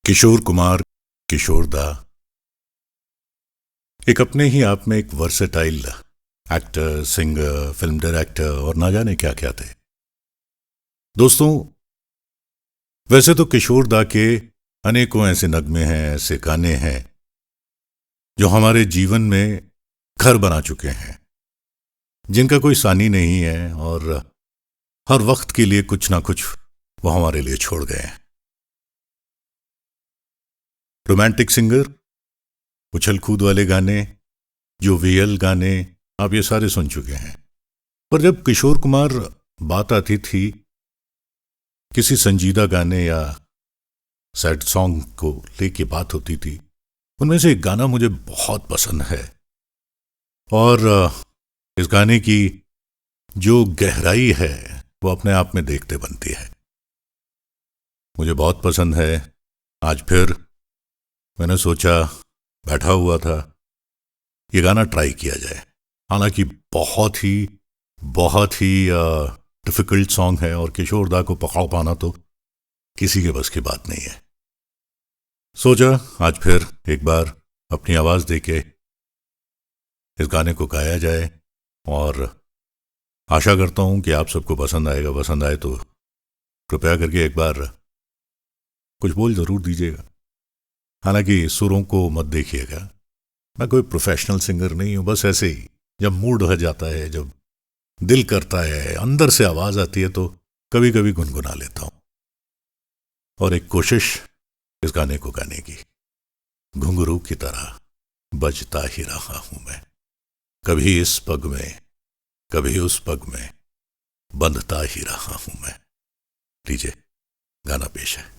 किशोर कुमार, किशोर दा एक अपने ही आप में एक versatile actor, singer, film director और ना जाने क्या क्या थे। दोस्तों, वैसे तो किशोर दा के अनेकों ऐसे नगमे हैं, ऐसे गाने हैं जो हमारे जीवन में घर बना चुके हैं, जिनका कोई सानी नहीं है और हर वक्त के लिए कुछ ना कुछ वो हमारे लिए छोड़ गए हैं। रोमांटिक सिंगर, उछल कूद वाले गाने, जोवियल गाने, आप ये सारे सुन चुके हैं। पर जब किशोर कुमार बात आती थी किसी संजीदा गाने या सैड सॉन्ग को लेके बात होती थी, उनमें से एक गाना मुझे बहुत पसंद है और इस गाने की जो गहराई है वो अपने आप में देखते बनती है। मुझे बहुत पसंद है। आज फिर मैंने सोचा, बैठा हुआ था, ये गाना ट्राई किया जाए। हालांकि बहुत ही डिफिकल्ट सॉन्ग है और किशोर दा को पकड़ पाना तो किसी के बस की बात नहीं है। सोचा आज फिर एक बार अपनी आवाज देके इस गाने को गाया जाए और आशा करता हूं कि आप सबको पसंद आएगा। पसंद आए तो कृपया करके एक बार कुछ बोल जरूर दीजिएगा। हालांकि सुरों को मत देखिएगा, मैं कोई प्रोफेशनल सिंगर नहीं हूं, बस ऐसे ही जब मूड हो जाता है, जब दिल करता है, अंदर से आवाज आती है तो कभी कभी गुनगुना लेता हूं। और एक कोशिश इस गाने को गाने की, घुंघरू की तरह बजता ही रहा हूं मैं, कभी इस पग में कभी उस पग में बंधता ही रहा हूं मैं। लीजिए, गाना पेश है।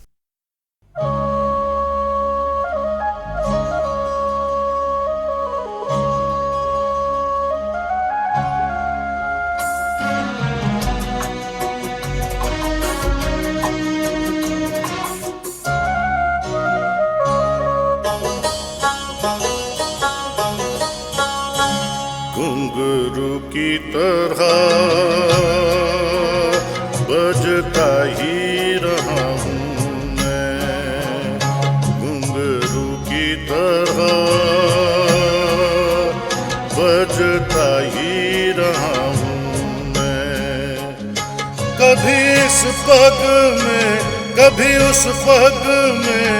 घुंघरू की तरह बजता ही रहा हूँ मैं, घुंघरू की तरह बजता ही रहा हूँ मैं। कभी इस पग में कभी उस पग में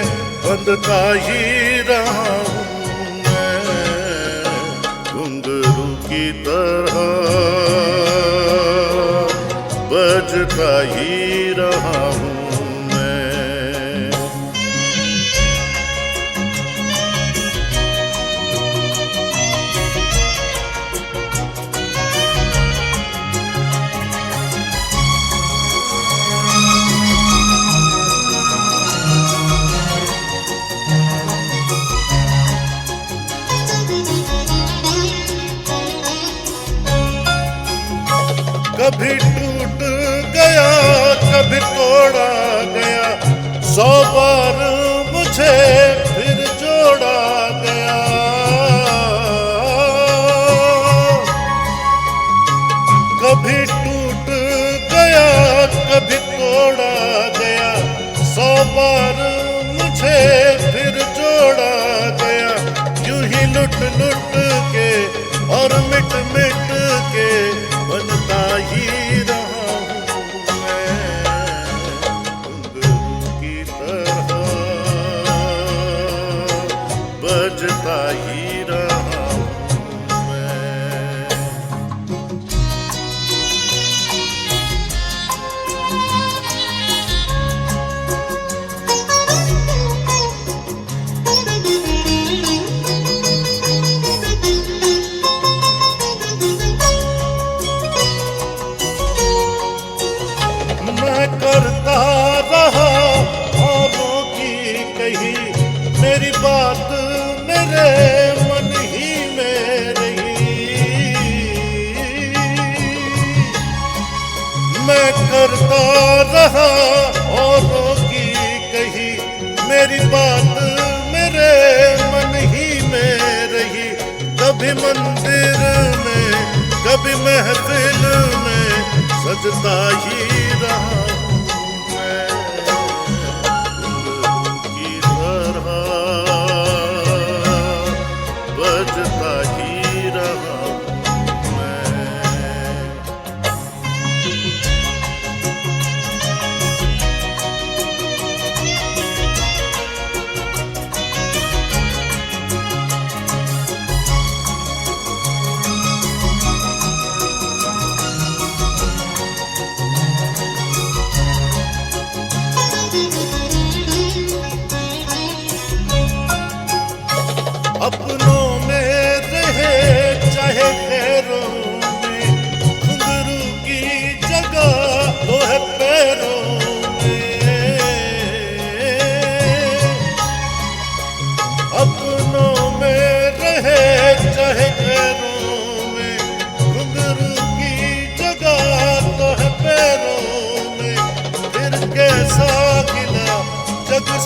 बंधता ही रहा हूँ की तरह बजता ही रहा हूँ मैं। कभी टूट गया कभी तोड़ा गया, 100 बार मुझे फिर जोड़ा गया। कभी टूट गया कभी तोड़ा गया, 100 बार मुझे फिर जोड़ा गया। यूं ही लुट लुट के और मिट मिट के बनता ही रहा हूँ मैं, घुंघरू की तरह बजता ही रहा हूँ मैं। करता रहा औरों की कही, मेरी बात मेरे मन ही में रही। मैं करता रहा औरों की कही, मेरी बात मेरे मन ही में रही। कभी मंदिर में कभी महफिल में सजता ही रहा हूँ मैं, घुंघरू की तरह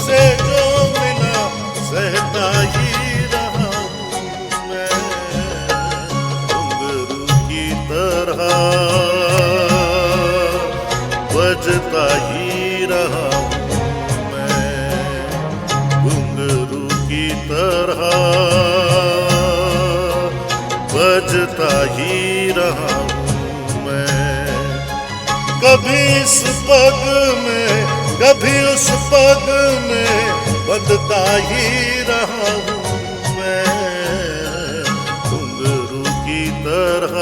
मुझसे जो मिला सहता ही रहा हूँ मैं, घुंघरू की तरह बजता ही रहा हूँ मैं, घुंघरू की तरह बजता ही रहा हूँ मैं। कभी इस पग में कभी उस पग में बंधता ही रहा हूँ मैं, घुंघरू की तरह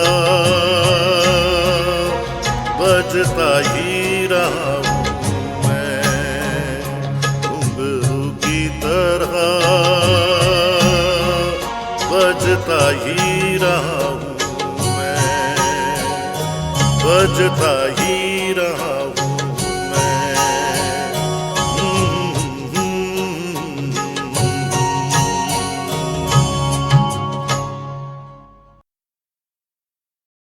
बजता ही रहा हूँ मैं, घुंघरू की तरह बजता ही रहा हूँ मैं, बजता